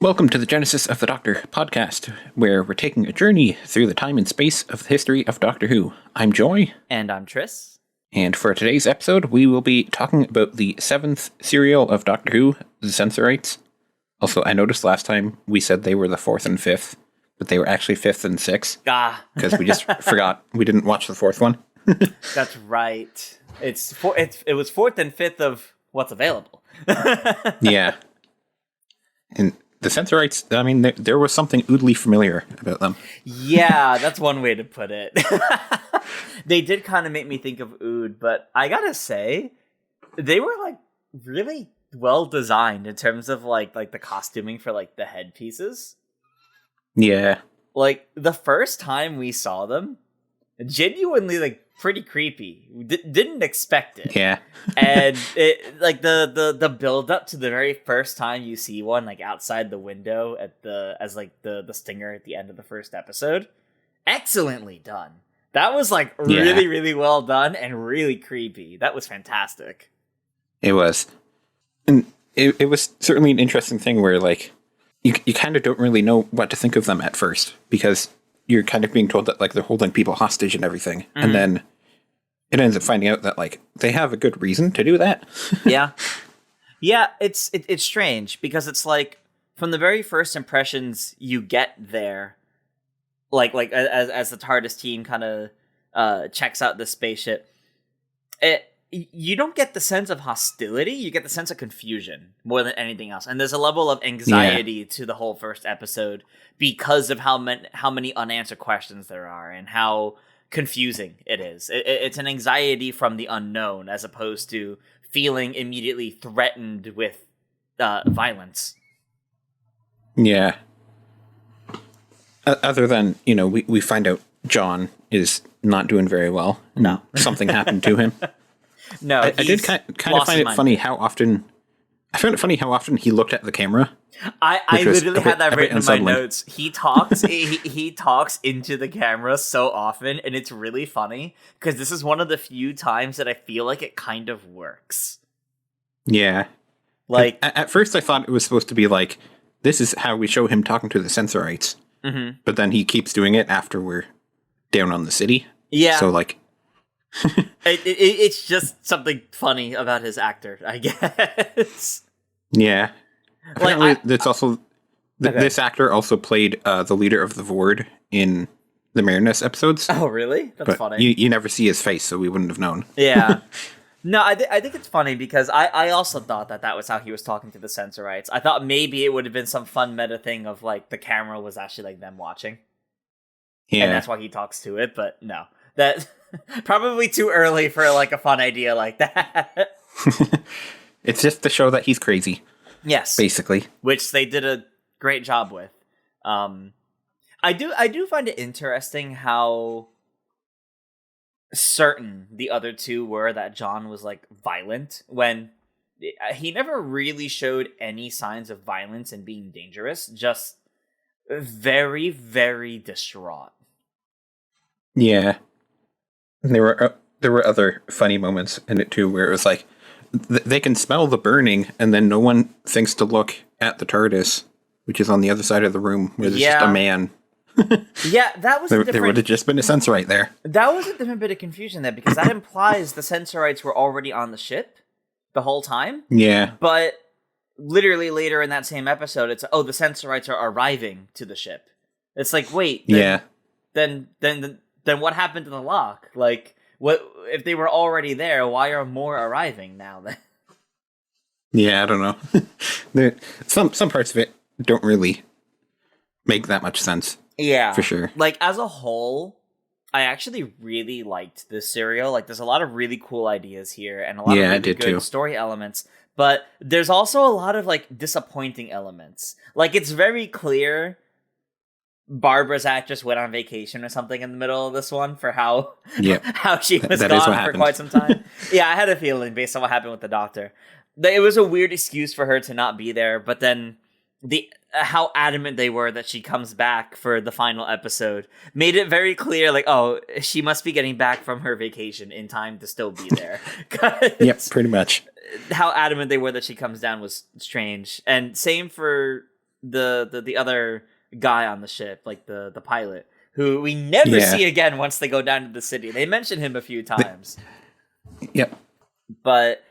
Welcome to the Genesis of the Doctor podcast, where we're taking a journey through the time and space of the history of Doctor Who. I'm Joy. And I'm Tris. And for today's episode, we will be talking about the 7th serial of Doctor Who, the Sensorites. Also, I noticed last time we said they were the 4th and 5th, but they were actually 5th and 6th. Because we just forgot we didn't watch the 4th one. That's right. It was 4th and 5th of what's available. Yeah. And the Sensorites, I mean, there was something oddly familiar about them. Yeah, that's one way to put it. They did kind of make me think of Ood, but I gotta say, they were like really well designed in terms of like the costuming for like the headpieces. Yeah. Like the first time we saw them, genuinely like pretty creepy. Didn't expect it. Yeah. And it like the build up to the very first time you see one like outside the window as the stinger at the end of the first episode. Excellently done. That was like really, really well done and really creepy. That was fantastic. It was. And it was certainly an interesting thing where like you kind of don't really know what to think of them at first, because you're kind of being told that like they're holding people hostage and everything. Mm-hmm. And then it ends up finding out that like they have a good reason to do that. Yeah. Yeah, it's strange because it's like from the very first impressions you get there, like as the TARDIS team kind of checks out the spaceship, you don't get the sense of hostility, you get the sense of confusion more than anything else. And there's a level of anxiety to the whole first episode because of how many unanswered questions there are and how confusing it is. It's an anxiety from the unknown as opposed to feeling immediately threatened with violence. Yeah. Other than, we find out John is not doing very well. No. Something happened to him. No, I did kind of find it funny how often... I found it funny how often he looked at the camera. I literally had that written in my notes. He talks he talks into the camera so often, and it's really funny, because this is one of the few times that I feel like it kind of works. Yeah. Like at first I thought it was supposed to be like, this is how we show him talking to the Sensorites. Mm-hmm. But then he keeps doing it after we're down on the city. Yeah. So like... it's just something funny about his actor, I guess. Yeah. Apparently, like, that's also... This actor also played the leader of the Vord in the Marinus episodes. Oh, really? That's funny. You never see his face, so we wouldn't have known. Yeah. No, I think it's funny because I also thought that was how he was talking to the Sensorites. I thought maybe it would have been some fun meta thing of like the camera was actually like them watching. Yeah. And that's why he talks to it, but no. That probably too early for like a fun idea like that. It's just to show that he's crazy. Yes. Basically. Which they did a great job with. I do find it interesting how certain the other two were that John was like violent when he never really showed any signs of violence and being dangerous, just very, very distraught. Yeah. There were other funny moments in it too, where it was like they can smell the burning, and then no one thinks to look at the TARDIS, which is on the other side of the room, where there's just a man. Yeah, that was there would have just been a Sensorite there. That was a different bit of confusion there, because that implies the Sensorites were already on the ship the whole time. Yeah, but literally later in that same episode, it's the Sensorites are arriving to the ship. It's like, wait, then what happened to the lock? Like, what if they were already there? Why are more arriving now? Then, yeah, I don't know. Some parts of it don't really make that much sense. Yeah, for sure. Like as a whole, I actually really liked this serial. Like, there's a lot of really cool ideas here, and a lot of really good story elements. But there's also a lot of like disappointing elements. Like, it's very clear Barbara's actress went on vacation or something in the middle of this one for how she was gone for quite some time. Yeah, I had a feeling based on what happened with the Doctor. It was a weird excuse for her to not be there, but then how adamant they were that she comes back for the final episode made it very clear, like, oh, she must be getting back from her vacation in time to still be there. Yep, pretty much. How adamant they were that she comes down was strange. And same for the other guy on the ship, like the pilot, who we never see again once they go down to the city. They mention him a few times. Yep. But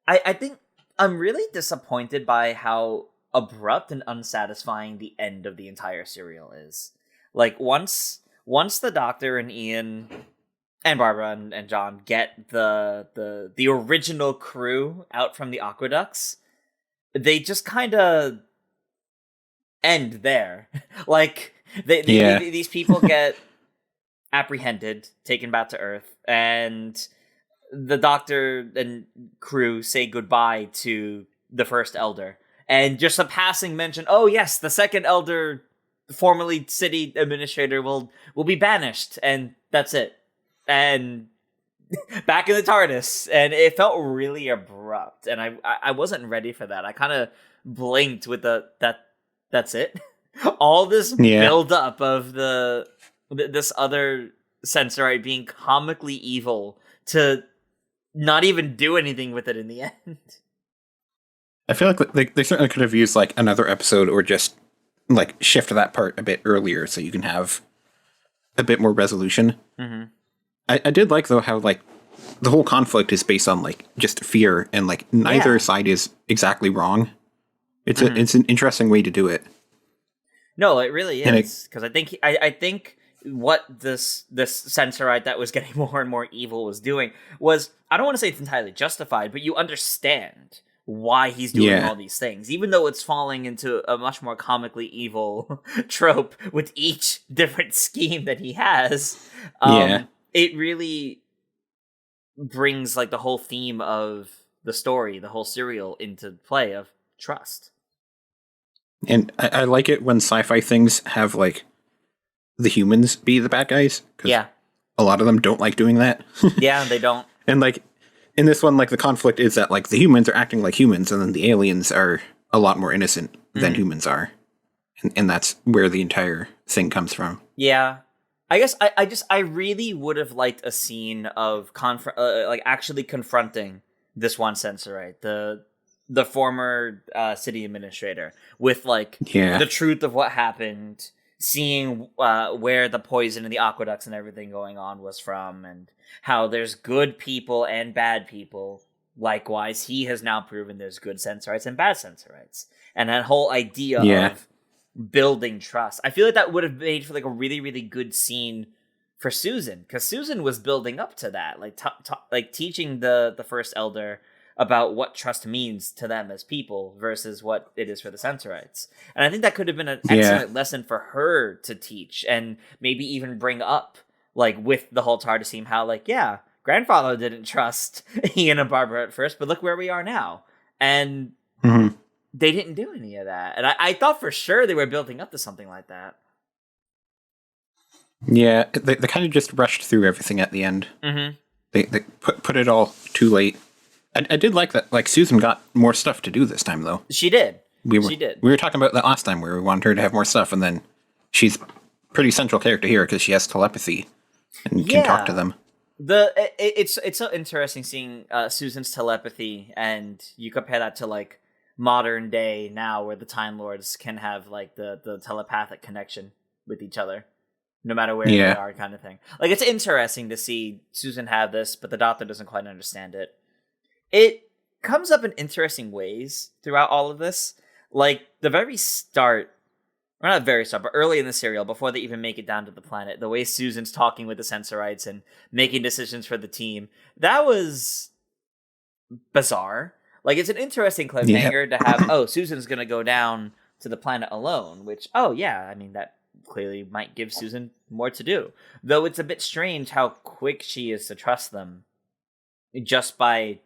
I think I'm really disappointed by how abrupt and unsatisfying the end of the entire serial is. Like, once the Doctor and Ian and Barbara and John get the original crew out from the aqueducts, they just kind of end there. Like, these people get apprehended, taken back to Earth, and the Doctor and crew say goodbye to the first Elder. And just a passing mention, oh yes, the second Elder, formerly city administrator, will be banished, and that's it. And back in the TARDIS, and it felt really abrupt, and I wasn't ready for that. I kind of blinked with that's it. All this build up of this other Sensorite being comically evil to not even do anything with it in the end. I feel like they certainly could have used like another episode, or just like shift that part a bit earlier so you can have a bit more resolution. Mm-hmm. I did like, though, how like the whole conflict is based on like just fear, and like neither side is exactly wrong. It's it's an interesting way to do it. No, it really is, because I think what this Sensorite that was getting more and more evil was doing was, I don't want to say it's entirely justified, but you understand why he's doing all these things, even though it's falling into a much more comically evil trope with each different scheme that he has. It really brings like the whole theme of the story, the whole serial, into play of trust. And I like it when sci-fi things have like the humans be the bad guys. Yeah. A lot of them don't like doing that. Yeah, they don't. And like in this one, like the conflict is that like the humans are acting like humans, and then the aliens are a lot more innocent than humans are. And that's where the entire thing comes from. Yeah. I guess I really would have liked a scene of like actually confronting this one Sensorite, the former city administrator, with like the truth of what happened, seeing where the poison and the aqueducts and everything going on was from, and how there's good people and bad people. Likewise, he has now proven there's good Sensorites and bad Sensorites, and that whole idea of building trust. I feel like that would have made for like a really, really good scene for Susan, because Susan was building up to that, like like teaching the first Elder about what trust means to them as people versus what it is for the Sensorites. And I think that could have been an excellent lesson for her to teach, and maybe even bring up, like, with the whole TARDIS team, how, like, grandfather didn't trust Ian and Barbara at first, but look where we are now. And they didn't do any of that. And I thought for sure they were building up to something like that. Yeah, they kind of just rushed through everything at the end. Mm-hmm. They put it all too late. I did like that. Like, Susan got more stuff to do this time, though. She did. She did. We were talking about that last time, where we wanted her to have more stuff, and then she's a pretty central character here because she has telepathy and can talk to them. It's so interesting seeing Susan's telepathy, and you compare that to like modern day now, where the Time Lords can have like the telepathic connection with each other, no matter where they are, kind of thing. Like, it's interesting to see Susan have this, but the Doctor doesn't quite understand it. It comes up in interesting ways throughout all of this. Like, the very start, or not the very start, but early in the serial, before they even make it down to the planet, the way Susan's talking with the Sensorites and making decisions for the team, that was bizarre. Like, it's an interesting cliffhanger to have, Susan's going to go down to the planet alone, which, I mean, that clearly might give Susan more to do. Though it's a bit strange how quick she is to trust them, just by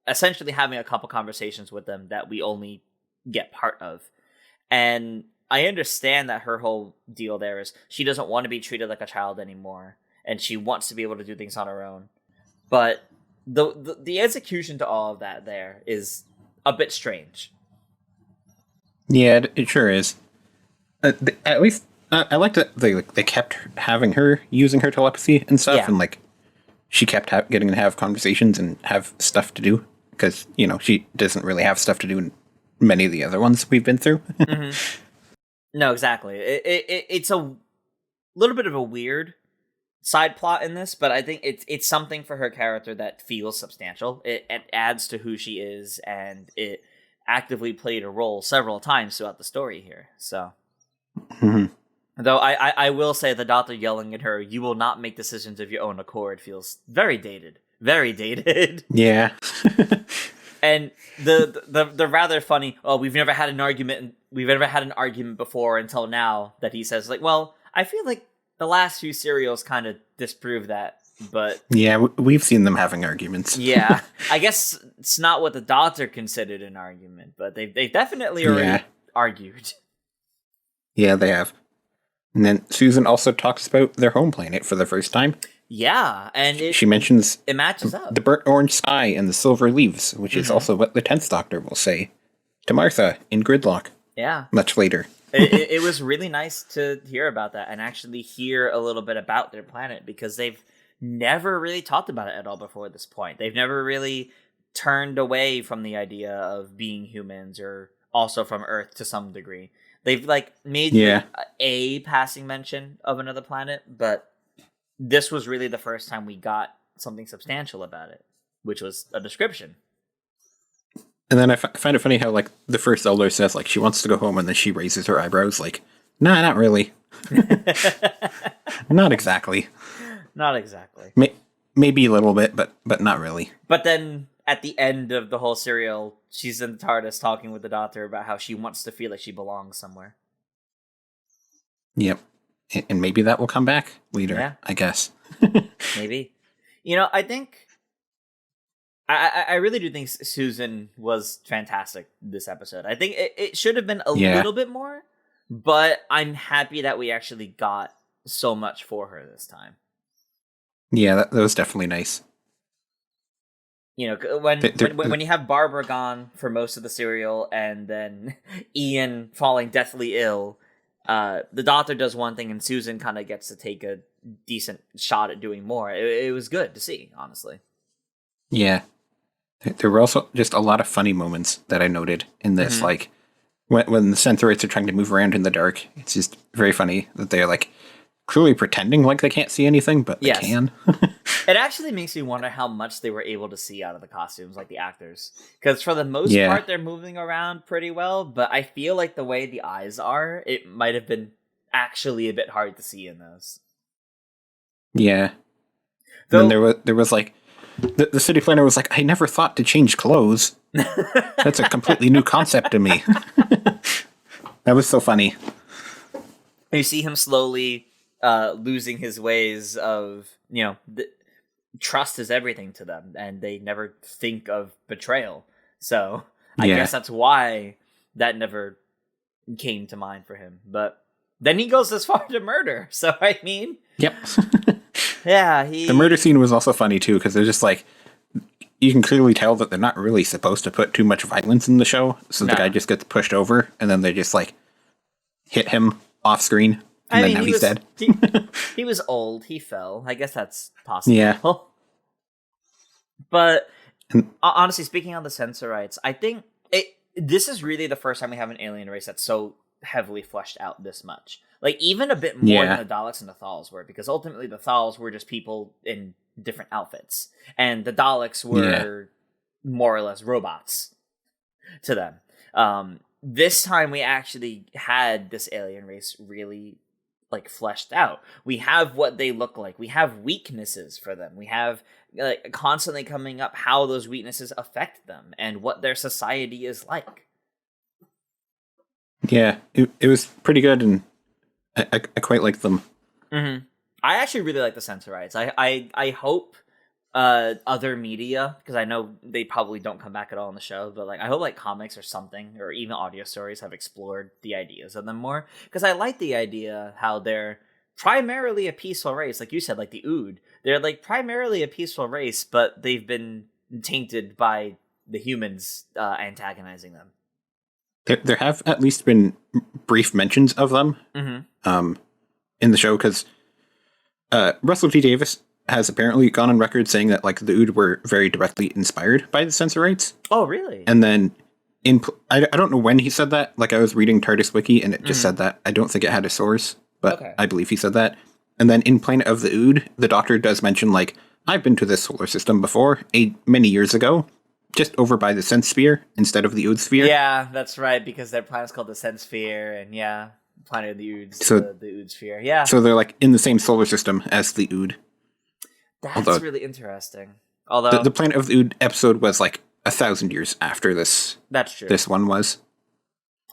essentially having a couple conversations with them that we only get part of. And I understand that her whole deal there is she doesn't want to be treated like a child anymore, and she wants to be able to do things on her own. But the execution to all of that there is a bit strange. Yeah, it sure is. At least I like that they kept having her using her telepathy and stuff, and like she kept getting to have conversations and have stuff to do, because she doesn't really have stuff to do in many of the other ones we've been through. No, exactly. It's a little bit of a weird side plot in this, but I think it's something for her character that feels substantial. It adds to who she is, and it actively played a role several times throughout the story here. So, though I will say the Doctor yelling at her, "You will not make decisions of your own accord," feels very dated. Very dated. Yeah. And the rather funny, oh, we've never had an argument before until now, that he says, like, well, I feel like the last few serials kind of disprove that, but... Yeah, we've seen them having arguments. Yeah, I guess it's not what the Doctor considered an argument, but they definitely already argued. Yeah, they have. And then Susan also talks about their home planet for the first time. Yeah, and she mentions it matches up. The burnt orange sky and the silver leaves, which is also what the 10th Doctor will say to Martha in Gridlock. Yeah. Much later. it was really nice to hear about that and actually hear a little bit about their planet, because they've never really talked about it at all before this point. They've never really turned away from the idea of being humans, or also from Earth to some degree. They've made a passing mention of another planet, but this was really the first time we got something substantial about it, which was a description. And then I find it funny how, the first Elder says, she wants to go home, and then she raises her eyebrows, nah, not really. Not exactly. Not exactly. Maybe a little bit, but not really. But then, at the end of the whole serial, she's in the TARDIS talking with the Doctor about how she wants to feel like she belongs somewhere. Yep. And maybe that will come back later, I guess. Maybe. I think... I really do think Susan was fantastic this episode. I think it should have been a little bit more, but I'm happy that we actually got so much for her this time. Yeah, that was definitely nice. When you have Barbara gone for most of the serial, and then Ian falling deathly ill, the Doctor does one thing and Susan kind of gets to take a decent shot at doing more. It was good to see, honestly. Yeah. There were also just a lot of funny moments that I noted in this, when the Sensorites are trying to move around in the dark. It's just very funny that they're clearly pretending like they can't see anything, but they can. It actually makes me wonder how much they were able to see out of the costumes, the actors. Because for the most part, they're moving around pretty well, but I feel like the way the eyes are, it might have been actually a bit hard to see in those. Yeah. Then there was the city planner was I never thought to change clothes. That's a completely new concept to me. That was so funny. You see him slowly losing his ways of, trust is everything to them, and they never think of betrayal. So I guess that's why that never came to mind for him. But then he goes as far to murder. So, I mean... Yep. Yeah, the murder scene was also funny too, because they're just you can clearly tell that they're not really supposed to put too much violence in the show, so the guy just gets pushed over, and then they just hit him off screen, and now he's dead. He was old. He fell. I guess that's possible. Yeah. But honestly, speaking on the Sensorites, I think this is really the first time we have an alien race that's so heavily fleshed out this much. Even a bit more than the Daleks and the Thals were, because ultimately the Thals were just people in different outfits, and the Daleks were more or less robots to them. This time we actually had this alien race really fleshed out. We have what they look like. We have weaknesses for them. We have constantly coming up how those weaknesses affect them and what their society is like. Yeah, it was pretty good, and I quite like them. Mm-hmm. I actually really like the Sensorites. I hope other media, because I know they probably don't come back at all in the show, but I hope comics or something, or even audio stories have explored the ideas of them more, because I like the idea how they're primarily a peaceful race, like you said, the Ood. They're primarily a peaceful race, but they've been tainted by the humans antagonizing them. There have at least been brief mentions of them in the show, because Russell T. Davies has apparently gone on record saying that the Ood were very directly inspired by the Sensorites. Oh, really? And then I don't know when he said that. Like, I was reading TARDIS Wiki, and it just said that. I don't think it had a source, but I believe he said that. And then in Planet of the Ood, the Doctor does mention, like, I've been to this solar system before, many years ago, just over by the Sense Sphere instead of the Ood Sphere. Yeah, that's right, because their planet's called the Sense Sphere, and Planet of the Oods, the Ood Sphere. Yeah. So they're, like, in the same solar system as the Ood. That's really interesting. Although the Planet of the Ood episode was, like, 1,000 years after this. That's true. This one was.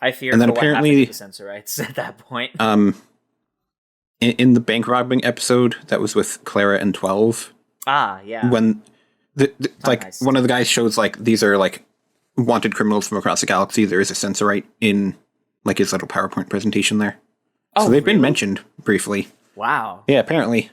I fear. And then apparently the Sensorites at that point. In the bank robbing episode that was with Clara and 12. Yeah. When one of the guys shows like these are like wanted criminals from across the galaxy. There is a Sensorite in like his little PowerPoint presentation there. So they've been mentioned briefly. Wow. Yeah, apparently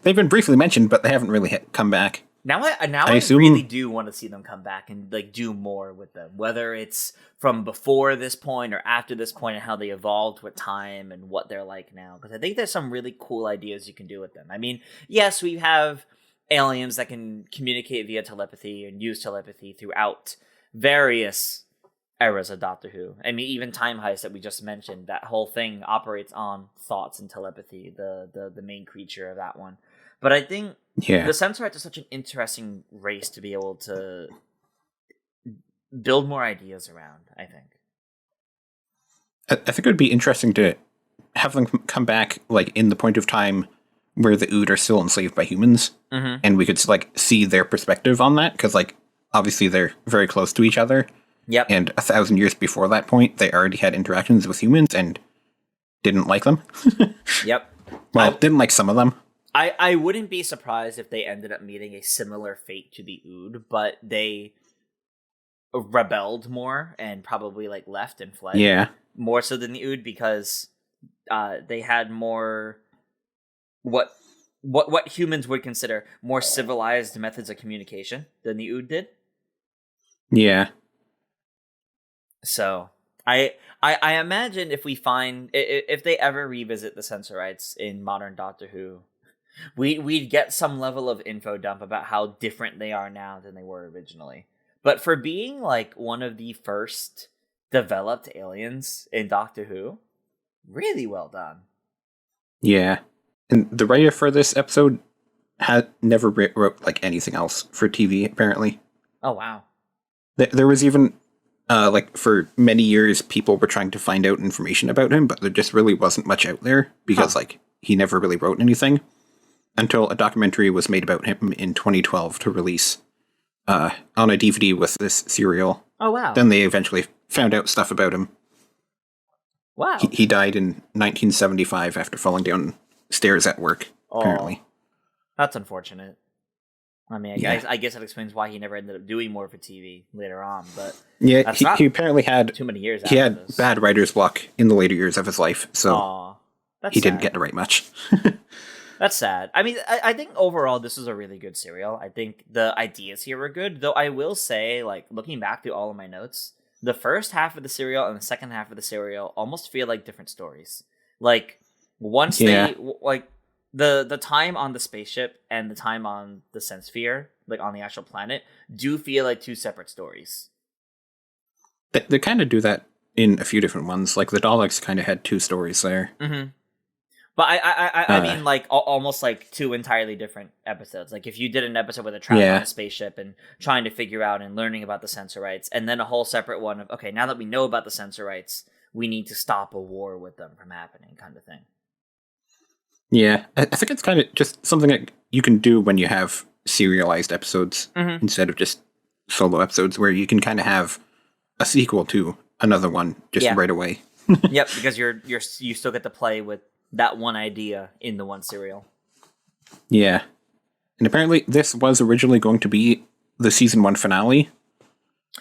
they've been briefly mentioned, but they haven't really come back. Now I really do want to see them come back and like do more with them, whether it's from before this point or after this point, and how they evolved with time and what they're like now. Because I think there's some really cool ideas you can do with them. I mean, yes, we have aliens that can communicate via telepathy and use telepathy throughout various eras of Doctor Who. I mean, even Time Heist that we just mentioned, that whole thing operates on thoughts and telepathy. The main creature of that one. But I think the Sensorites are such an interesting race to be able to build more ideas around, I think. I think it would be interesting to have them come back like in the point of time where the Ood are still enslaved by humans. Mm-hmm. And we could like see their perspective on that. Because like obviously they're very close to each other. Yep. And 1,000 years before that point, they already had interactions with humans and didn't like them. Yep. Well, didn't like some of them. I wouldn't be surprised if they ended up meeting a similar fate to the Ood, but they rebelled more and probably like left and fled. Yeah. More so than the Ood because they had more what humans would consider more civilized methods of communication than the Ood did. Yeah. So I imagine if they ever revisit the Sensorites in modern Doctor Who, we'd get some level of info dump about how different they are now than they were originally. But for being like one of the first developed aliens in Doctor Who, really well done. Yeah. And the writer for this episode had never wrote like anything else for TV, apparently. Oh, wow. There was even, like, for many years, people were trying to find out information about him, but there just really wasn't much out there because, like, he never really wrote anything. Until a documentary was made about him in 2012 to release on a DVD with this serial. Oh, wow. Then they eventually found out stuff about him. Wow. He died in 1975 after falling down stairs at work, apparently. That's unfortunate. I mean, I guess that explains why he never ended up doing more for TV later on. But yeah, he apparently had too many years. He had bad writer's block in the later years of his life, so he didn't get to write much. That's sad. I mean, I think overall this is a really good serial. I think the ideas here were good, though I will say, like, looking back through all of my notes, the first half of the serial and the second half of the serial almost feel like different stories. Like, once they, like, the time on the spaceship and the time on the Sense Sphere, like, on the actual planet, do feel like two separate stories. They kind of do that in a few different ones. Like, the Daleks kind of had two stories there. Mm-hmm. But I mean, like, almost like two entirely different episodes. Like, if you did an episode with a traveler on a spaceship and trying to figure out and learning about the Sensorites, and then a whole separate one of, okay, now that we know about the Sensorites, we need to stop a war with them from happening, kind of thing. Yeah, I think it's kind of just something that you can do when you have serialized episodes instead of just solo episodes, where you can kind of have a sequel to another one just right away. Yep, because you still get to play with that one idea in the one serial. Yeah. And apparently this was originally going to be the season 1 finale.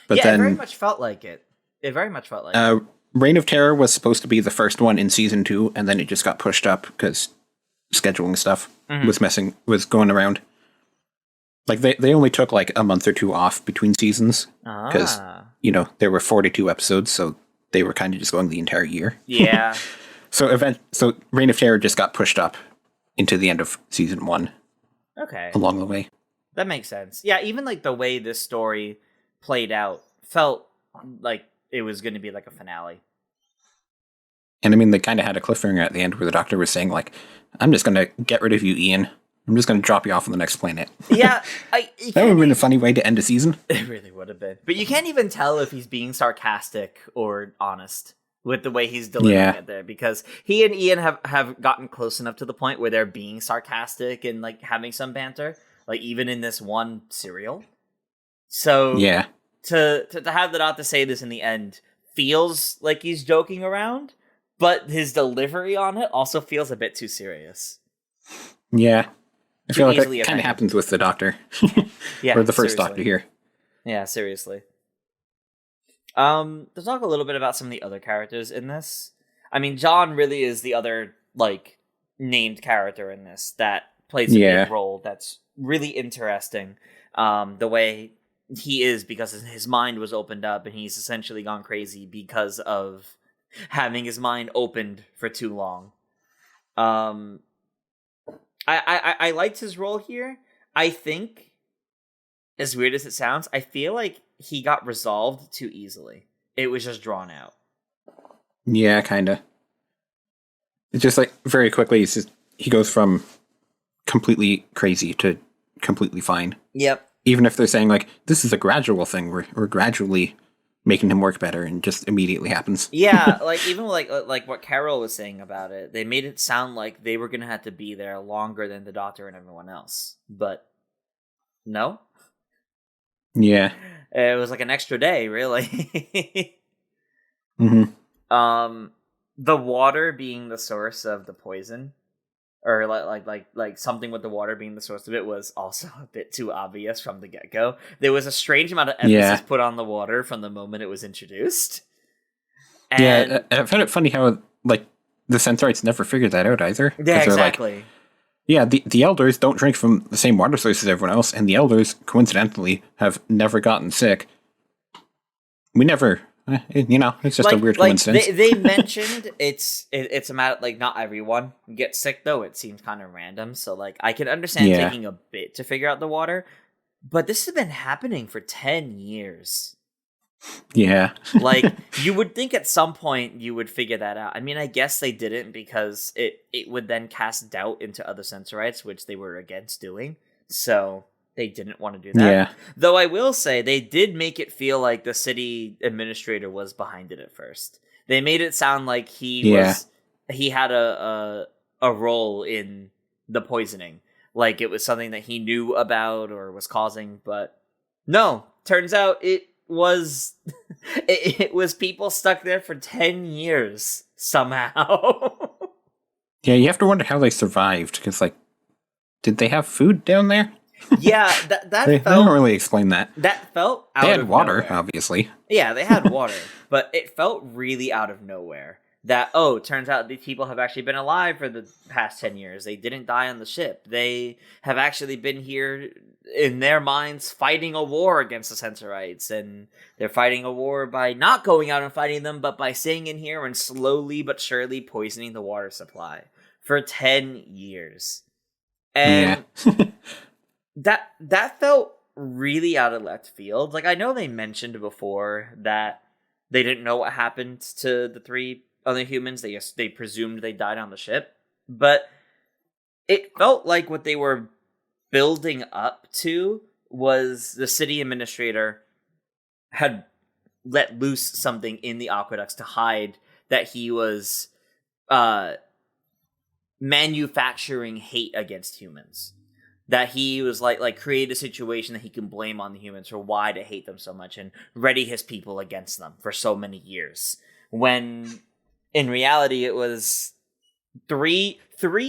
But then, it very much felt like it. It very much felt like it. Reign of Terror was supposed to be the first one in season 2, and then it just got pushed up because scheduling stuff was going around. Like, they only took like a month or two off between seasons because, you know, there were 42 episodes, so they were kind of just going the entire year. Yeah. So Reign of Terror just got pushed up into the end of season 1. Okay. Along the way. That makes sense. Yeah, even like the way this story played out felt like it was going to be like a finale. And I mean, they kind of had a cliffhanger at the end where the Doctor was saying, like, I'm just going to get rid of you, Ian. I'm just going to drop you off on the next planet. Yeah. That would have been a funny way to end a season. It really would have been. But you can't even tell if he's being sarcastic or honest with the way he's delivering it there. Because he and Ian have gotten close enough to the point where they're being sarcastic and, like, having some banter. Like, even in this one serial. So, yeah. To have the Doctor say this in the end feels like he's joking around. But his delivery on it also feels a bit too serious. Yeah. I feel like that kind of happens with the Doctor. Yeah, or the first seriously. Doctor here. Yeah, seriously. To talk a little bit about some of the other characters in this. I mean, John really is the other, like, named character in this that plays a big role that's really interesting. The way he is, because his mind was opened up and he's essentially gone crazy because of having his mind opened for too long. I liked his role here. I think, as weird as it sounds, I feel like he got resolved too easily. It was just drawn out. Yeah, kind of. It's just like very quickly, he goes from completely crazy to completely fine. Yep. Even if they're saying, like, this is a gradual thing, we're gradually making him work better, and just immediately happens. Yeah, like, even like what Carol was saying about it, they made it sound like they were going to have to be there longer than the Doctor and everyone else. But, no. Yeah. It was like an extra day, really. Mm-hmm. The water being the source of the poison, or like something with the water being the source of it, was also a bit too obvious from the get-go. There was a strange amount of emphasis put on the water from the moment it was introduced. And I found it funny how, like, the Sensorites never figured that out either. Yeah, exactly. Like, the Elders don't drink from the same water source as everyone else, and the Elders, coincidentally, have never gotten sick. We never... it's just a weird coincidence. They mentioned it's a matter, like, not everyone gets sick, though. It seems kind of random. So, like, I can understand taking a bit to figure out the water. But this has been happening for 10 years. Yeah. Like, you would think at some point you would figure that out. I mean, I guess they didn't, because it would then cast doubt into other Sensorites, which they were against doing. So... they didn't want to do that. Yeah. Though I will say, they did make it feel like the city administrator was behind it at first. They made it sound like he had a role in the poisoning. Like it was something that he knew about or was causing, but no. Turns out it was it was people stuck there for 10 years somehow. Yeah, you have to wonder how they survived, because, like, did they have food down there? Yeah, they don't really explain that. That felt out of They had water, nowhere. obviously. Yeah, they had water, but it felt really out of nowhere. That, turns out these people have actually been alive for the past 10 years. They didn't die on the ship. They have actually been here, in their minds, fighting a war against the Sensorites. And they're fighting a war by not going out and fighting them, but by staying in here and slowly but surely poisoning the water supply for 10 years. And... yeah. That felt really out of left field. Like, I know they mentioned before that they didn't know what happened to the 3 other humans. They presumed they died on the ship. But it felt like what they were building up to was the city administrator had let loose something in the aqueducts to hide that he was manufacturing hate against humans. That he was like create a situation that he can blame on the humans for why to hate them so much and ready his people against them for so many years. When in reality it was three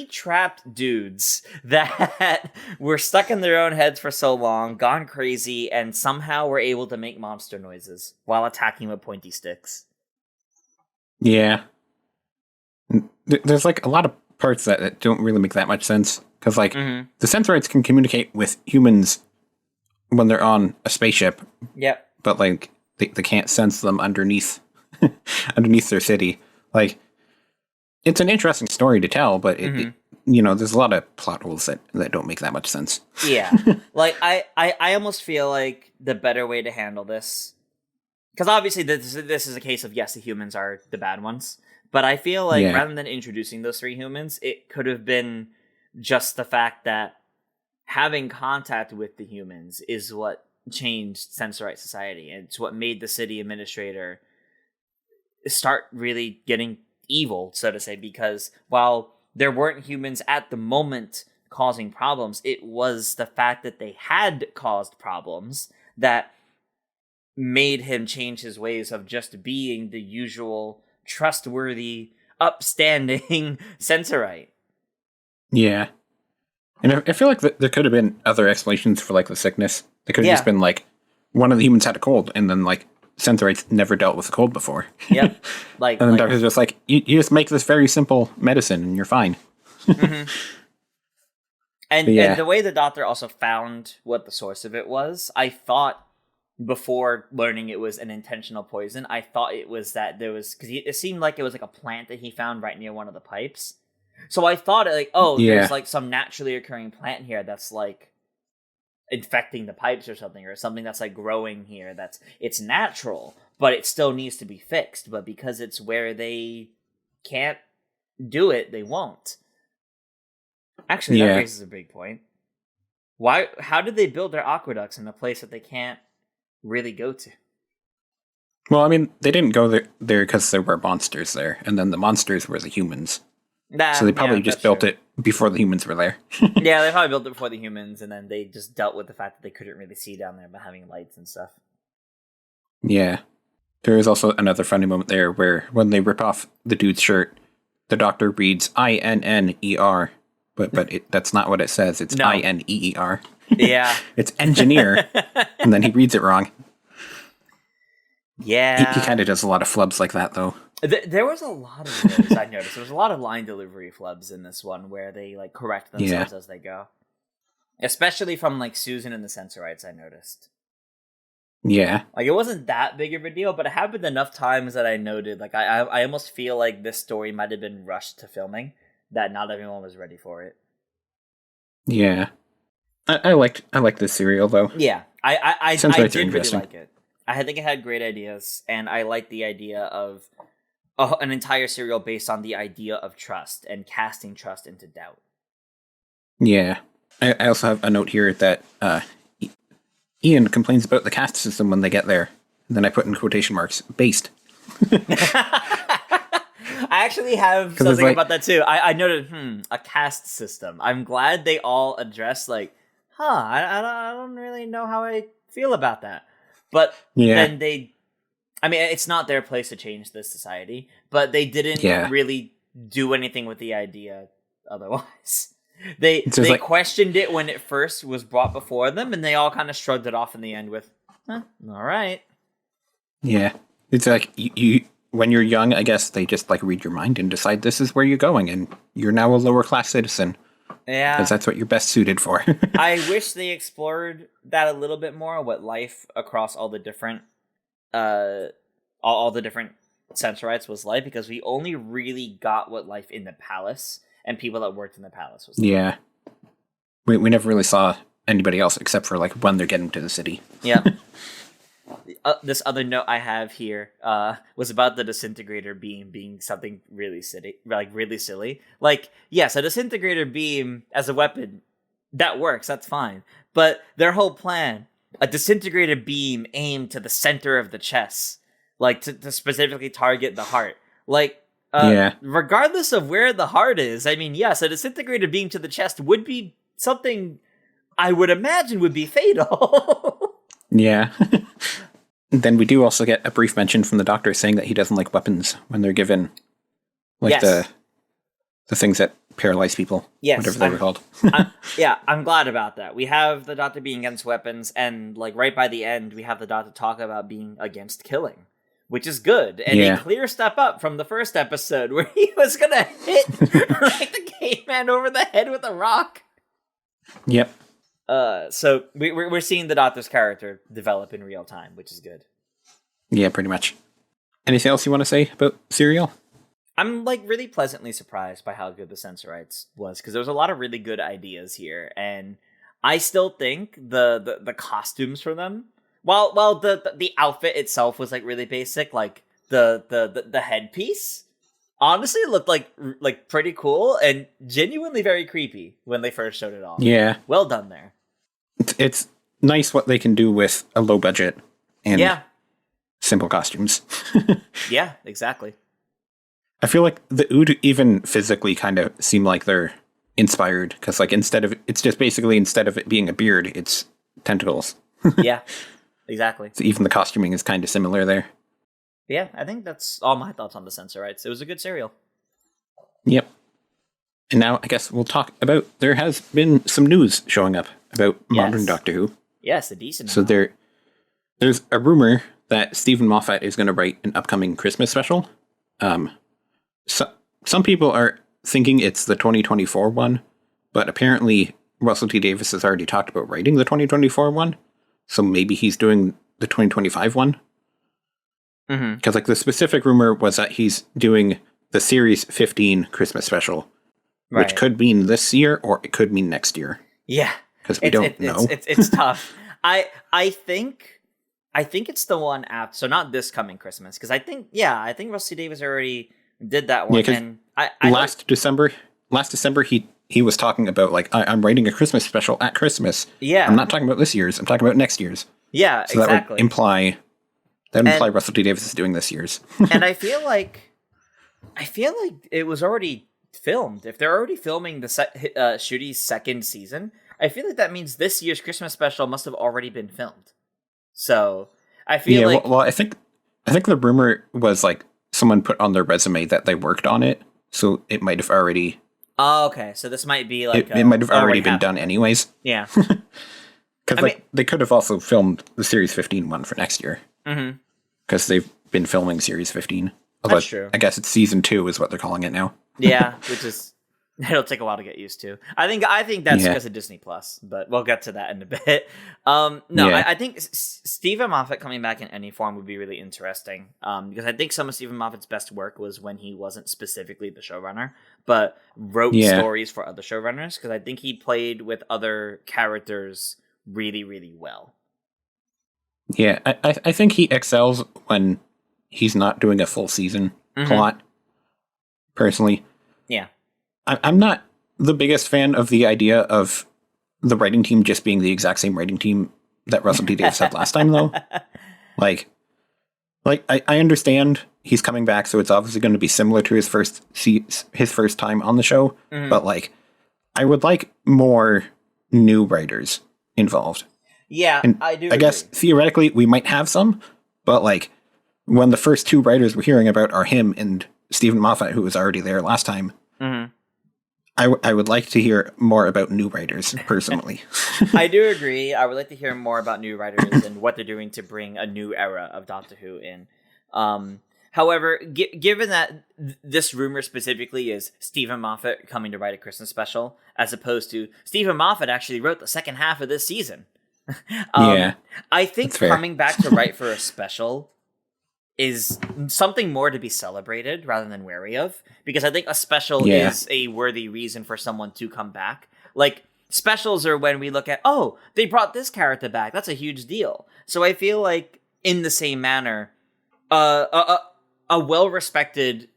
trapped dudes that were stuck in their own heads for so long, gone crazy, and somehow were able to make monster noises while attacking with pointy sticks. Yeah. There's like a lot of parts that don't really make that much sense. Because, like, the Sensorites can communicate with humans when they're on a spaceship. Yep. But, like, they can't sense them underneath their city. Like, it's an interesting story to tell, but, it, there's a lot of plot holes that don't make that much sense. Yeah. Like, I almost feel like the better way to handle this because obviously this is a case of, yes, the humans are the bad ones, but I feel like rather than introducing those 3 humans, it could have been just the fact that having contact with the humans is what changed Sensorite society, and it's what made the city administrator start really getting evil, so to say, because while there weren't humans at the moment causing problems, it was the fact that they had caused problems that made him change his ways of just being the usual trustworthy, upstanding Sensorite. Yeah. And I feel like there could have been other explanations for, like, the sickness. It could have just been, like, one of the humans had a cold, and then, like, Sensorites never dealt with a cold before. Yep. And the doctor's just like, you just make this very simple medicine, and you're fine. Mm-hmm. And the way the doctor also found what the source of it was, I thought, before learning it was an intentional poison, I thought it was that there was... Because it seemed like it was, like, a plant that he found right near one of the pipes. So I thought, like, there's, like, some naturally occurring plant here that's, like, infecting the pipes or something that's, like, growing here. It's natural, but it still needs to be fixed. But because it's where they can't do it, they won't. Actually, that raises a big point. How did they build their aqueducts in a place that they can't really go to? Well, I mean, they didn't go there because there were monsters there, and then the monsters were the humans. So they probably just built it before the humans were there. Yeah, they probably built it before the humans, and then they just dealt with the fact that they couldn't really see down there by having lights and stuff. Yeah. There is also another funny moment there where when they rip off the dude's shirt, the doctor reads INNER, but that's not what it says. It's INEER. Yeah. It's engineer, and then he reads it wrong. Yeah. He kind of does a lot of flubs like that, though. There was a lot of those, I noticed. There was a lot of line delivery flubs in this one where they, like, correct themselves as they go. Especially from, like, Susan and the Sensorites, I noticed. Yeah. Like, it wasn't that big of a deal, but it happened enough times that I noted, like, I almost feel like this story might have been rushed to filming, that not everyone was ready for it. Yeah. I liked this serial, though. Yeah. I did really like it. I think it had great ideas, and I like the idea of an entire serial based on the idea of trust and casting trust into doubt. Yeah. I also have a note here that Ian complains about the caste system when they get there. And then I put in quotation marks, based. I actually have something about that too. I noted, a caste system. I'm glad they all address, like, I don't really know how I feel about that. But then it's not their place to change this society, but they didn't really do anything with the idea otherwise. They questioned it when it first was brought before them, and they all kind of shrugged it off in the end with, all right. Yeah. It's like, you when you're young, I guess they just, like, read your mind and decide this is where you're going, and you're now a lower class citizen. Yeah. Because that's what you're best suited for. I wish they explored that a little bit more, what life across all the different all the different Sensorites was like, because we only really got what life in the palace and people that worked in the palace was like. Yeah. We never really saw anybody else except for, like, when they're getting to the city. Yeah. This other note I have here was about the disintegrator beam being something really silly. Like, yes, a disintegrator beam as a weapon, that works, that's fine. But their whole plan, a disintegrator beam aimed to the center of the chest, like to specifically target the heart. Like, regardless of where the heart is, I mean, yes, a disintegrator beam to the chest would be something I would imagine would be fatal. Yeah. Then we do also get a brief mention from the doctor saying that he doesn't like weapons when they're given, like, the things that paralyze people. Yes, whatever they were called. I'm glad about that. We have the doctor being against weapons, and, like, right by the end, we have the doctor talk about being against killing, which is good, and a clear step up from the first episode where he was gonna hit like the caveman over the head with a rock. Yep. So we're seeing the doctor's character develop in real time, which is good. Yeah, pretty much. Anything else you want to say about Serial? I'm, like, really pleasantly surprised by how good the Sensorites was, because there was a lot of really good ideas here, and I still think the costumes for them While the outfit itself was like really basic, like the headpiece honestly looked like pretty cool and genuinely very creepy when they first showed it off. Yeah. Well done there. It's nice what they can do with a low budget and simple costumes. Yeah, exactly. I feel like the Ood even physically kind of seem like they're inspired because, like, instead of it being a beard, it's tentacles. Yeah, exactly. So even the costuming is kind of similar there. Yeah, I think that's all my thoughts on the Sensorites. It was a good serial. Yep. And now I guess we'll talk about, there has been some news showing up about modern Doctor Who. Yes, a decent So there's a rumor that Steven Moffat is going to write an upcoming Christmas special. Some people are thinking it's the 2024 one, but apparently Russell T Davies has already talked about writing the 2024 one, so maybe he's doing the 2025 one. Because like the specific rumor was that he's doing the Series 15 Christmas special, which could mean this year or it could mean next year. Yeah, because we don't know. It's tough. I think it's the one after, so not this coming Christmas, because I think Russell T Davies already did that one. Yeah, and last December he was talking about like I'm writing a Christmas special at Christmas. Yeah, I'm not talking about this year's. I'm talking about next year's. Yeah, so exactly. That would imply Russell T Davies is doing this year's. And I feel like it was already filmed. If they're already filming the Shooty's second season, I feel like that means this year's Christmas special must have already been filmed. So I feel like I think the rumor was like someone put on their resume that they worked on it, so it might have already. Oh, okay. So this might be like it might have already been done anyways. Yeah, because they could have also filmed the Series 15 one for next year. Because they've been filming Series 15. Although that's true. I guess it's Season 2 is what they're calling it now. Yeah, which is it'll take a while to get used to. I think that's because of Disney Plus, but we'll get to that in a bit. I think Steven Moffat coming back in any form would be really interesting. Because I think some of Steven Moffat's best work was when he wasn't specifically the showrunner, but wrote stories for other showrunners. Because I think he played with other characters really, really well. Yeah, I think he excels when he's not doing a full season plot, personally. Yeah. I'm not the biggest fan of the idea of the writing team just being the exact same writing team that Russell T Davies had last time, though. Like I understand he's coming back, so it's obviously going to be similar to his first time on the show, but like I would like more new writers involved. Yeah, and I do. I guess theoretically we might have some, but like when the first two writers we're hearing about are him and Steven Moffat, who was already there last time, I would like to hear more about new writers, personally. I do agree. I would like to hear more about new writers and what they're doing to bring a new era of Doctor Who in. However, given that this rumor specifically is Steven Moffat coming to write a Christmas special, as opposed to Steven Moffat actually wrote the second half of this season. I think coming back to write for a special is something more to be celebrated rather than wary of, because I think a special is a worthy reason for someone to come back. Like, specials are when we look at, oh, they brought this character back. That's a huge deal. So I feel like, in the same manner, a well-respected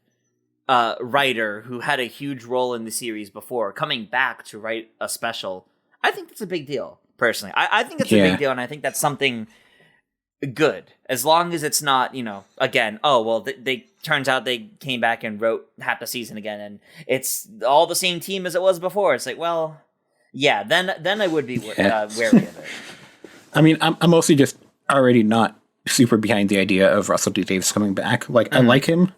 writer who had a huge role in the series before coming back to write a special, I think that's a big deal. Personally, I think it's a big deal, and I think that's something good, as long as it's not, again, they turns out they came back and wrote half the season again, and it's all the same team as it was before. It's like, well, yeah, then I would be wary of it. I mean, I'm mostly just already not super behind the idea of Russell T Davies coming back. Like, I like him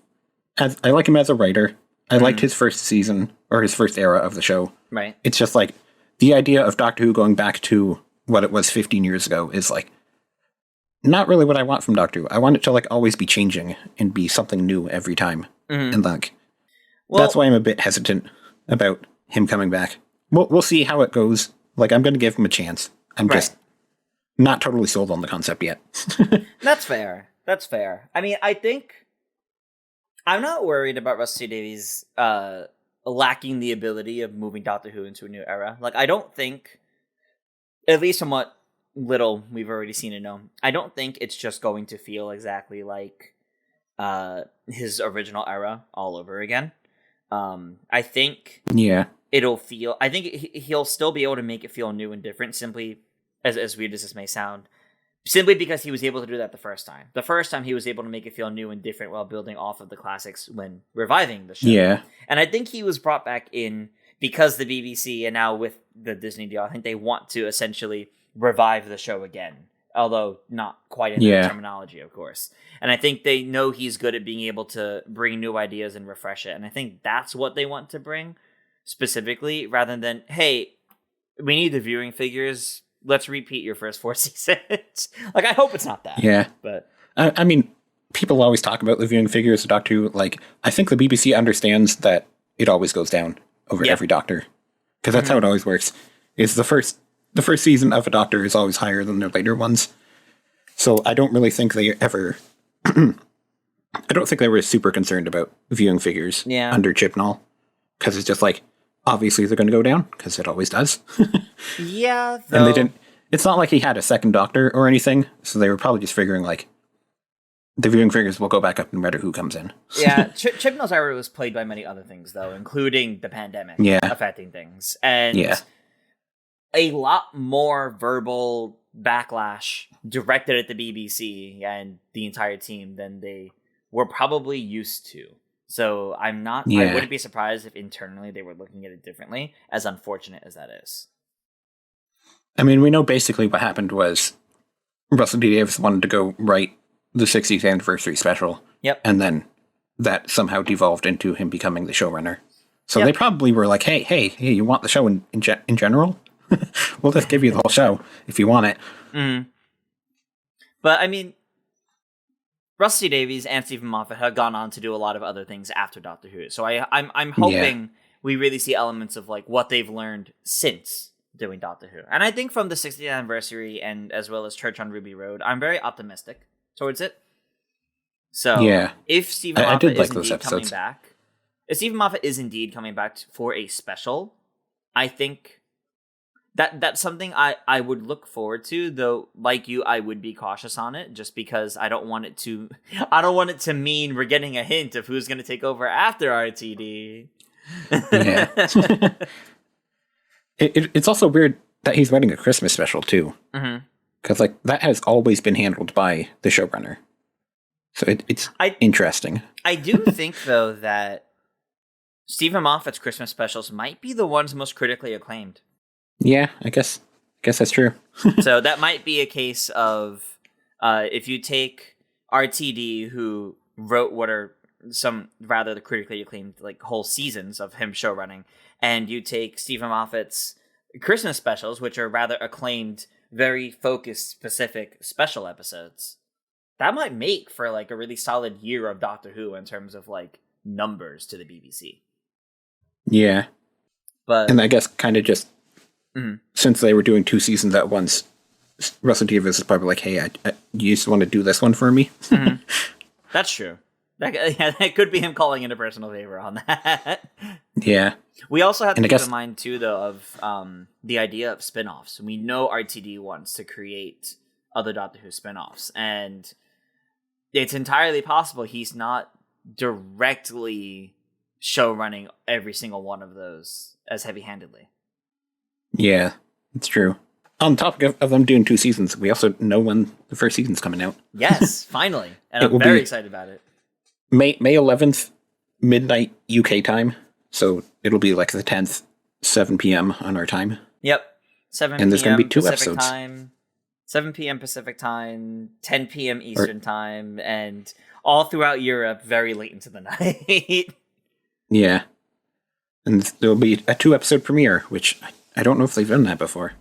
as a writer. I liked his first season or his first era of the show. Right. It's just like, the idea of Doctor Who going back to what it was 15 years ago is like not really what I want from Doctor Who. I want it to like always be changing and be something new every time. And like that's why I'm a bit hesitant about him coming back. We'll see how it goes. Like, I'm going to give him a chance. I'm just not totally sold on the concept yet. That's fair. I mean, I think I'm not worried about Russell T Davies lacking the ability of moving Doctor Who into a new era. Like, I don't think, at least from what little we've already seen and known, I don't think it's just going to feel exactly like his original era all over again. I think it'll feel. I think he'll still be able to make it feel new and different. Simply, as weird as this may sound, simply because he was able to do that the first time. The first time he was able to make it feel new and different while building off of the classics when reviving the show. Yeah, and I think he was brought back in because the BBC and now with the Disney deal, I think they want to essentially revive the show again. Although not quite in that terminology, of course. And I think they know he's good at being able to bring new ideas and refresh it. And I think that's what they want to bring specifically, rather than, hey, we need the viewing figures. Let's repeat your first 4 seasons. Like, I hope it's not that. Yeah. But I mean, people always talk about the viewing figures of Doctor Who. Like, I think the BBC understands that it always goes down over every Doctor. Because that's how it always works. Is the first season of a Doctor is always higher than the later ones. So I don't really think they ever... I don't think they were super concerned about viewing figures under Chibnall. Because it's just like, obviously they're going to go down, because it always does. Yeah, though... And they didn't... It's not like he had a second Doctor or anything, so they were probably just figuring, like, the viewing figures will go back up no matter who comes in. Yeah, Chibnall's era was plagued by many other things, though, including the pandemic affecting things. And a lot more verbal backlash directed at the BBC and the entire team than they were probably used to. So I wouldn't be surprised if internally they were looking at it differently, as unfortunate as that is. I mean, we know basically what happened was Russell D. Davies wanted to go write the 60th anniversary special. Yep. And then that somehow devolved into him becoming the showrunner. So they probably were like, hey, you want the show in general? We'll just give you the whole show if you want it. Mm. But, I mean, Russell T. Davies and Steven Moffat have gone on to do a lot of other things after Doctor Who. So I'm hoping we really see elements of like what they've learned since doing Doctor Who. And I think from the 60th anniversary and as well as Church on Ruby Road, I'm very optimistic towards it. So if Steven Moffat is indeed coming back, if Steven Moffat is indeed coming back for a special, I think that's something I would look forward to, though like you, I would be cautious on it just because I don't want it to mean we're getting a hint of who's going to take over after RTD. Yeah. It's also weird that he's writing a Christmas special too. Because like that has always been handled by the showrunner. So it's interesting. I do think though that Steven Moffat's Christmas specials might be the ones most critically acclaimed. Yeah, I guess that's true. So that might be a case of if you take RTD, who wrote what are some rather the critically acclaimed like whole seasons of him showrunning, and you take Steven Moffat's Christmas specials, which are rather acclaimed, very focused, specific special episodes, that might make for like a really solid year of Doctor Who in terms of like numbers to the BBC. Yeah. And I guess kind of just since they were doing 2 seasons at once, Russell T. Davies is probably like, hey, you just want to do this one for me? That's true. That could be him calling in a personal favor on that. Yeah. We also have to keep in mind, too, though, of the idea of spin-offs. We know RTD wants to create other Doctor Who spin-offs, and it's entirely possible he's not directly show-running every single one of those as heavy-handedly. Yeah, it's true. On topic of them doing 2 seasons, we also know when the first season's coming out. Yes, finally. And I'm very excited about it. May 11th, midnight UK time. So it'll be like the 10th, 7 p.m. on our time. Yep. 7 p.m. And there's going to be 2 Pacific episodes. Time, 7 p.m. Pacific time, 10 p.m. Eastern time, and all throughout Europe, very late into the night. Yeah. And there'll be a 2-episode premiere, which I don't know if they've done that before.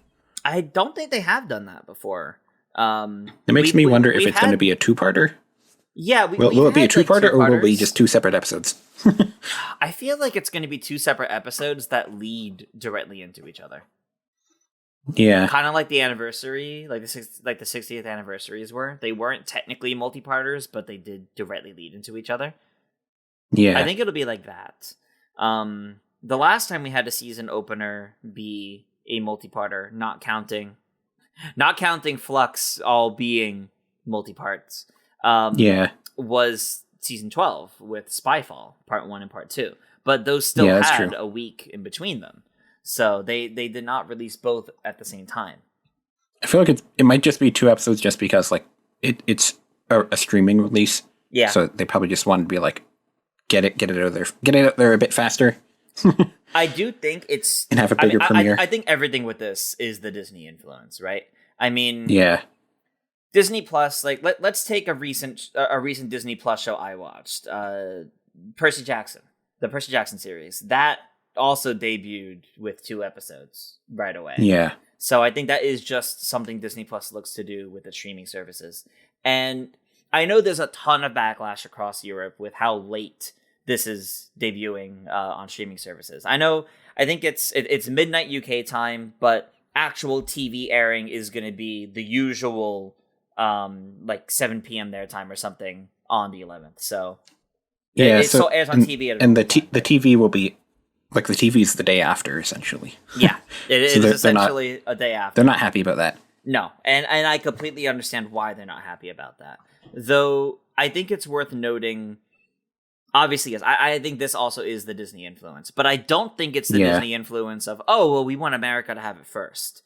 I don't think they have done that before. It makes me wonder if it's going to be a 2-parter. Yeah. Will it be a 2-parter, or will it be just 2 separate episodes? I feel like it's going to be 2 separate episodes that lead directly into each other. Yeah. Kind of like the anniversary, like the 60th anniversaries were. They weren't technically multi-parters, but they did directly lead into each other. Yeah. I think it'll be like that. The last time we had a season opener be a multi-parter, not counting not counting Flux all being multi-parts, was season 12 with Spyfall, part 1 and part 2. But those still had a week in between them. So they did not release both at the same time. I feel like it might just be 2 episodes just because like it's a streaming release. Yeah. So they probably just wanted to be like, get it out there a bit faster. I do think it's... And have a bigger premiere. I think everything with this is the Disney influence, right? I mean... Yeah. Disney Plus, like, let's take a recent Disney Plus show I watched. Percy Jackson. The Percy Jackson series. That also debuted with 2 episodes right away. Yeah. So I think that is just something Disney Plus looks to do with the streaming services. And I know there's a ton of backlash across Europe with how late this is debuting on streaming services. I think it's midnight UK time, but actual TV airing is going to be the usual like 7 p.m. their time or something on the 11th. So it still airs on TV. And the TV will be like the TV is the day after, essentially. Yeah, it is essentially a day after. They're not happy about that. No, and I completely understand why they're not happy about that. Though I think it's worth noting, obviously, yes, I think this also is the Disney influence, but I don't think it's the Disney influence of, oh, well, we want America to have it first.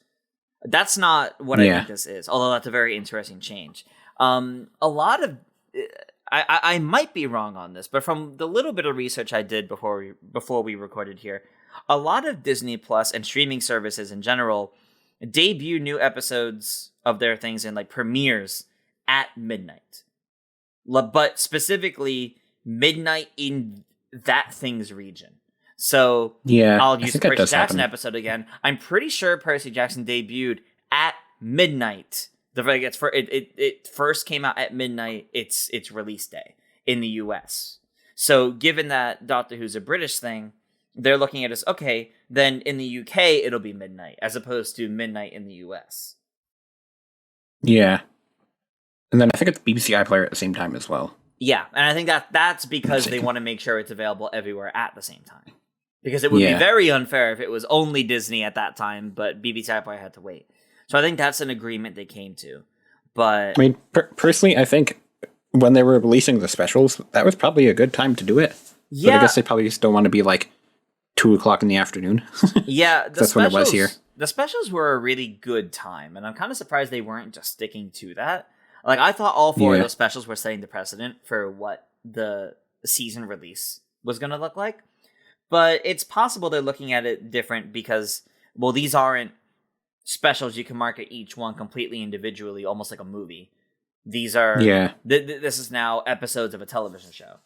That's not what I think this is, although that's a very interesting change. A lot of... I might be wrong on this, but from the little bit of research I did before we recorded here, a lot of Disney Plus and streaming services in general debut new episodes of their things in like premieres at midnight, but specifically midnight in that thing's region. So I'll use the Percy Jackson episode again. I'm pretty sure Percy Jackson debuted at midnight. It first came out at midnight. Its release day in the US. So given that Doctor Who's a British thing, they're looking at it as, okay, then in the UK it'll be midnight as opposed to midnight in the US. Yeah. And then I think it's BBC iPlayer at the same time as well. Yeah, and I think that's because they want to make sure it's available everywhere at the same time. Because it would be very unfair if it was only Disney at that time, but BBC iPlayer had to wait. So I think that's an agreement they came to. But I mean, personally, I think when they were releasing the specials, that was probably a good time to do it. Yeah. But I guess they probably just don't want to be like 2:00 in the afternoon. Yeah. That's when it was here. The specials were a really good time, and I'm kind of surprised they weren't just sticking to that. Like, I thought all 4 of those specials were setting the precedent for what the season release was going to look like. But it's possible they're looking at it different because, well, these aren't specials you can market each one completely individually, almost like a movie. These are this is now episodes of a television show,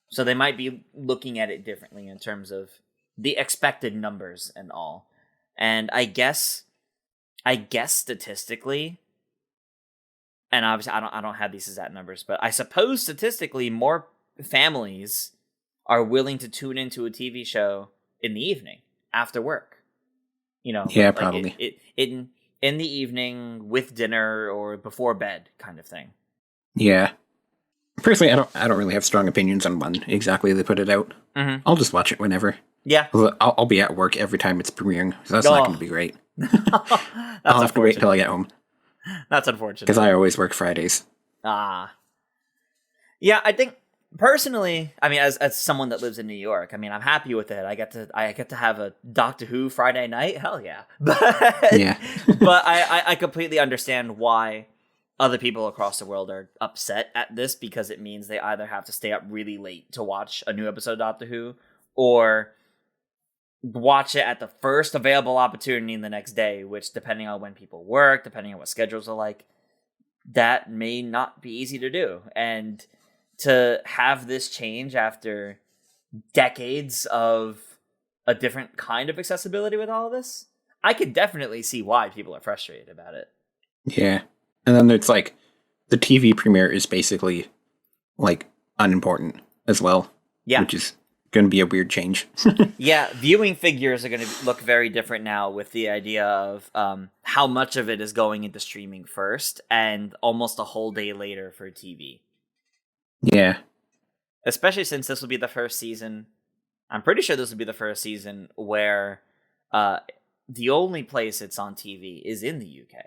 so they might be looking at it differently in terms of the expected numbers and all. And I guess statistically, and obviously I don't have these exact numbers, but I suppose statistically more families are willing to tune into a TV show in the evening after work. You know, like probably in the evening with dinner or before bed kind of thing. Yeah. Personally, I don't really have strong opinions on when exactly they put it out. Mm-hmm. I'll just watch it whenever. Yeah. I'll be at work every time it's premiering, so that's not going to be great. I'll have to wait till I get home. That's unfortunate. Because I always work Fridays. Yeah, I think personally, I mean, as someone that lives in New York, I mean, I'm happy with it. I get to have a Doctor Who Friday night. Hell yeah. But I completely understand why other people across the world are upset at this, because it means they either have to stay up really late to watch a new episode of Doctor Who, or watch it at the first available opportunity the next day, which, depending on when people work, depending on what schedules are like, that may not be easy to do. And to have this change after decades of a different kind of accessibility with all of this, I could definitely see why people are frustrated about it. Yeah. And then it's like, the TV premiere is basically, like, unimportant as well. Yeah. Which is going to be a weird change. Yeah, viewing figures are going to look very different now with the idea of how much of it is going into streaming first and almost a whole day later for TV. Yeah. Especially since this will be the first season. I'm pretty sure this will be the first season where the only place it's on TV is in the UK.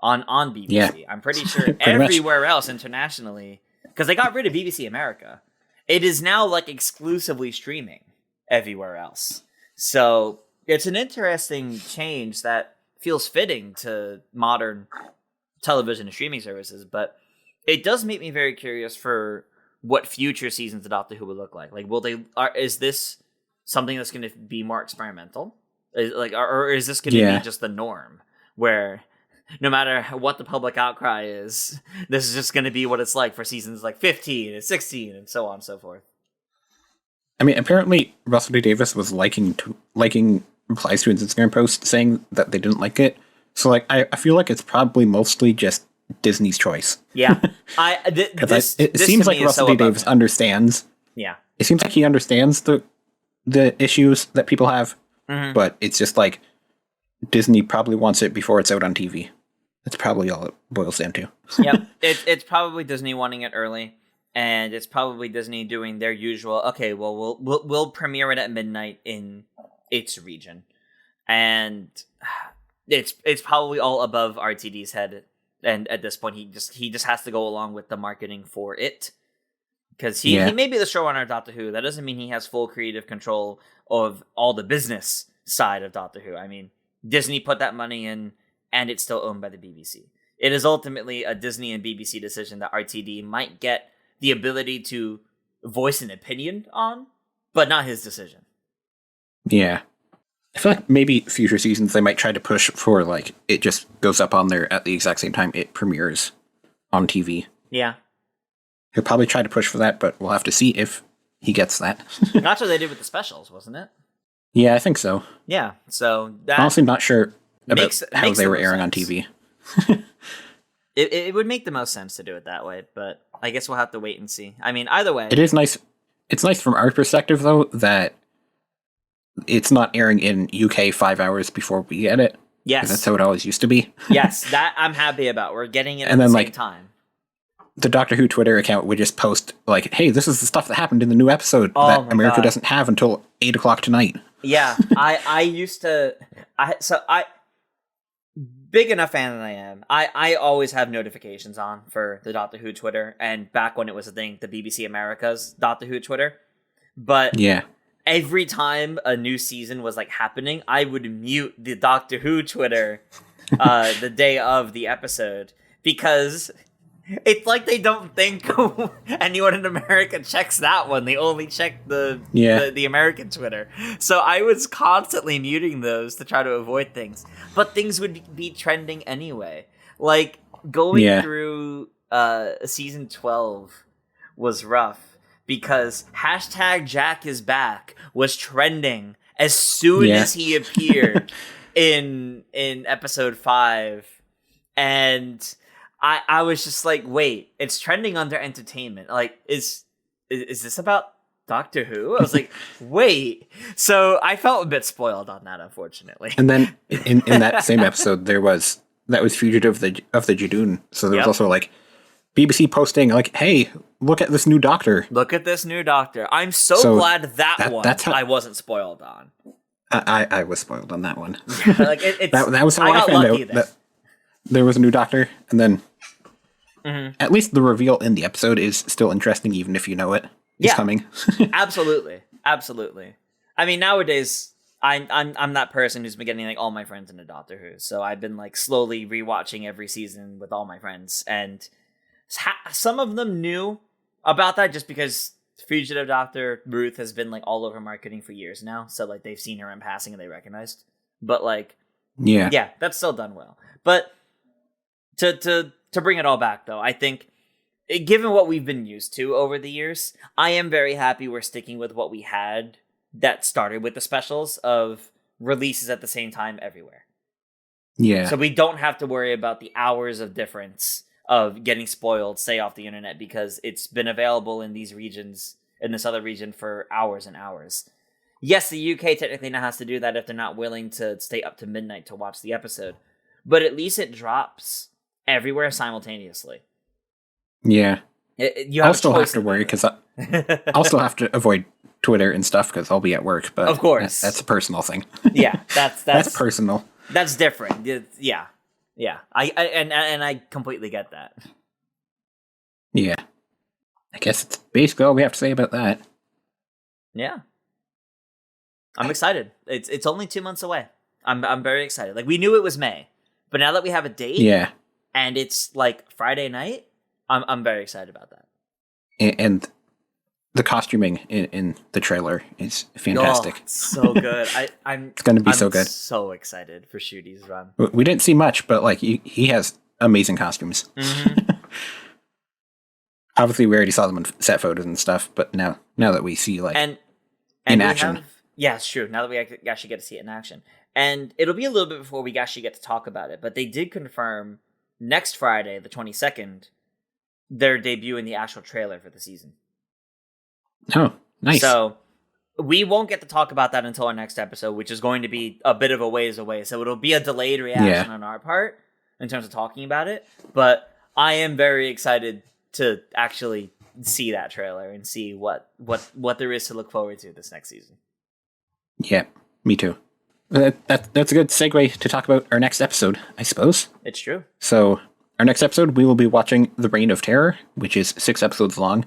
on BBC. Yeah. I'm pretty sure everywhere else internationally, because they got rid of BBC America, it is now like exclusively streaming everywhere else. So it's an interesting change that feels fitting to modern television and streaming services, but it does make me very curious for what future seasons of Doctor Who will look like. Like, is this something that's going to be more experimental? Or is this going to be just the norm, where no matter what the public outcry is, this is just going to be what it's like for seasons like 15 and 16 and so on and so forth? I mean, apparently Russell D. Davies was liking replies to his Instagram post saying that they didn't like it. So, like, I feel like it's probably mostly just Disney's choice. Yeah. It seems like Russell D. Davies understands. Yeah. It seems like he understands the issues that people have, but it's just like Disney probably wants it before it's out on TV. That's probably all it boils down to. Yep. It's probably Disney wanting it early, and it's probably Disney doing their usual, okay, well, we'll premiere it at midnight in its region. And it's probably all above RTD's head, and at this point he just has to go along with the marketing for it, because he may be the showrunner of Doctor Who. That doesn't mean he has full creative control of all the business side of Doctor Who. I mean, Disney put that money in, and it's still owned by the BBC. It is ultimately a Disney and BBC decision that RTD might get the ability to voice an opinion on, but not his decision. Yeah. I feel like maybe future seasons they might try to push for, like, it just goes up on there at the exact same time it premieres on TV. Yeah. He'll probably try to push for that, but we'll have to see if he gets that. That's what they did with the specials, wasn't it? Yeah, I think so. Yeah, so that... I'm honestly not sure about how they were airing on TV. It would make the most sense to do it that way, but I guess we'll have to wait and see. I mean, either way... It is nice. It's nice from our perspective, though, that it's not airing in UK 5 hours before we get it. Yes. That's how it always used to be. Yes, that I'm happy about. We're getting it at the same time. The Doctor Who Twitter account would just post, like, hey, this is the stuff that happened in the new episode that America doesn't have until 8 o'clock tonight. Yeah, I used to... Big enough fan that I am, I always have notifications on for the Doctor Who Twitter, and back when it was a thing, the BBC America's Doctor Who Twitter. But yeah, every time a new season was like happening, I would mute the Doctor Who Twitter the day of the episode, because it's like they don't think anyone in America checks that one. They only check the American Twitter. So I was constantly muting those to try to avoid things. But things would be trending anyway. Like, going through season 12 was rough, because hashtag Jack is back was trending as soon as he appeared in episode 5. And I was just like, wait, it's trending under entertainment. Like, is this about Doctor Who? I was like, wait. So I felt a bit spoiled on that, unfortunately. And then in that same episode, that was Fugitive of the Judoon. So there was also like BBC posting like, hey, look at this new Doctor. Look at this new Doctor. I'm so glad that's how I wasn't spoiled on. I was spoiled on that one. Like that was how I found out that there was a new Doctor, and then at least the reveal in the episode is still interesting, even if you know it is coming. Absolutely. I mean, nowadays I'm that person who's been getting like all my friends into Doctor Who, so I've been like slowly rewatching every season with all my friends, and some of them knew about that just because Fugitive Doctor Ruth has been like all over marketing for years now, so like they've seen her in passing and they recognized. But like, yeah, that's still done well. But to bring it all back, though, I think, given what we've been used to over the years, I am very happy we're sticking with what we had that started with the specials of releases at the same time everywhere. Yeah. So we don't have to worry about the hours of difference of getting spoiled, say, off the internet, because it's been available in these regions, in this other region, for hours and hours. Yes, the UK technically now has to do that if they're not willing to stay up to midnight to watch the episode. But at least it drops everywhere simultaneously. Yeah. I'll still have to worry, because I'll still have to avoid Twitter and stuff because I'll be at work. But of course, that's a personal thing. Yeah, that's that's personal. That's different. Yeah. Yeah, I completely get that. Yeah. I guess it's basically all we have to say about that. Yeah. I'm excited. It's only 2 months away. I'm very excited. Like, we knew it was May, but now that we have a date, yeah, and it's like Friday night, I'm very excited about that. And the costuming in the trailer is fantastic. Oh, it's so good. It's going to be so good. So excited for Shooty's run. We didn't see much, but like he has amazing costumes. Mm-hmm. Obviously, we already saw them in set photos and stuff, but now that we see like in action. Yeah, it's true. Now that we actually get to see it in action. And it'll be a little bit before we actually get to talk about it, but they did confirm next Friday, the 22nd, their debut in the actual trailer for the season. Oh, nice. So we won't get to talk about that until our next episode, which is going to be a bit of a ways away. So it'll be a delayed reaction on our part in terms of talking about it. But I am very excited to actually see that trailer and see what there is to look forward to this next season. Yeah, me too. That's a good segue to talk about our next episode, I suppose. It's true. So our next episode, we will be watching The Reign of Terror, which is 6 episodes long.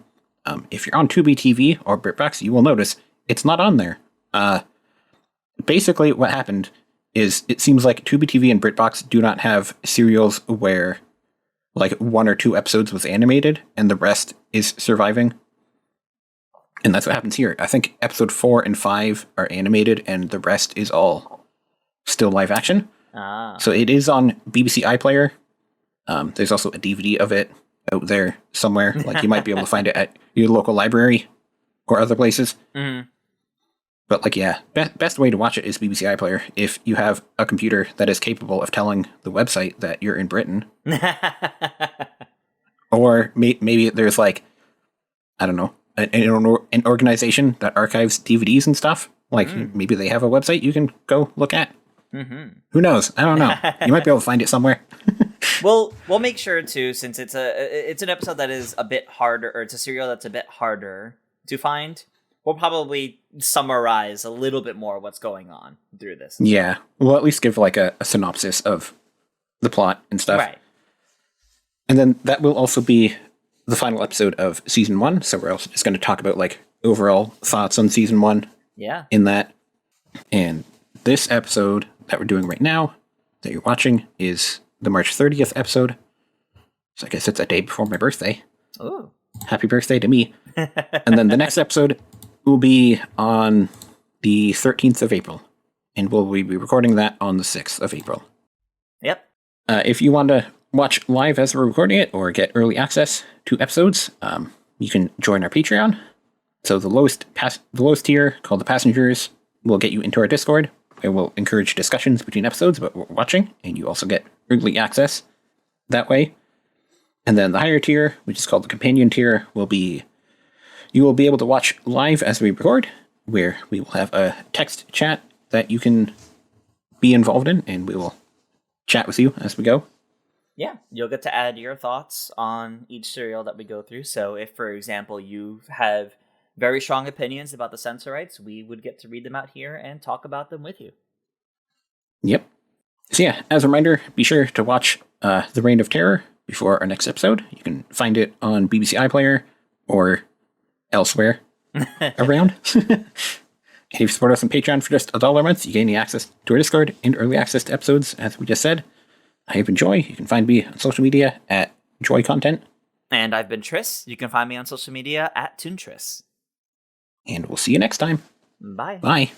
If you're on Tubi TV or BritBox, you will notice it's not on there. Basically, what happened is it seems like Tubi TV and BritBox do not have serials where like 1 or 2 episodes was animated and the rest is surviving. And that's what happens here. I think episode 4 and 5 are animated and the rest is all still live action. So it is on BBC iPlayer. There's also a DVD of it out there somewhere. Like you might be able to find it at your local library or other places. Mm-hmm. But like, yeah, best way to watch it is BBC iPlayer if you have a computer that is capable of telling the website that you're in Britain. Or maybe there's like, I don't know, an organization that archives DVDs and stuff. Like maybe they have a website you can go look at. Mm-hmm. Who knows? I don't know. You might be able to find it somewhere. We'll make sure to, since it's an episode that is a bit harder, or it's a serial that's a bit harder to find. We'll probably summarize a little bit more what's going on through this. Yeah, we'll at least give like a synopsis of the plot and stuff. Right. And then that will also be the final episode of season 1. So we're also just going to talk about like overall thoughts on season 1. Yeah. In that. And this episode that we're doing right now that you're watching is the March 30th episode. So I guess it's a day before my birthday. Oh. Happy birthday to me. And then the next episode will be on the 13th of April. And we'll be recording that on the 6th of April. Yep. If you want to watch live as we're recording it or get early access to episodes, you can join our Patreon. So the lowest tier, called the Passengers, will get you into our Discord. It will encourage discussions between episodes about what we're watching, and you also get early access that way. And then the higher tier, which is called the Companion tier, you will be able to watch live as we record, where we will have a text chat that you can be involved in, and we will chat with you as we go. Yeah, you'll get to add your thoughts on each serial that we go through. So if, for example, you have very strong opinions about the Sensorites, we would get to read them out here and talk about them with you. Yep. So yeah, as a reminder, be sure to watch The Reign of Terror before our next episode. You can find it on BBC iPlayer or elsewhere around. If you support us on Patreon for just $1 a month, you gain access to our Discord and early access to episodes, as we just said. I've been Joy. You can find me on social media at Joy Content. And I've been Triss. You can find me on social media at ToonTriss. And we'll see you next time. Bye. Bye.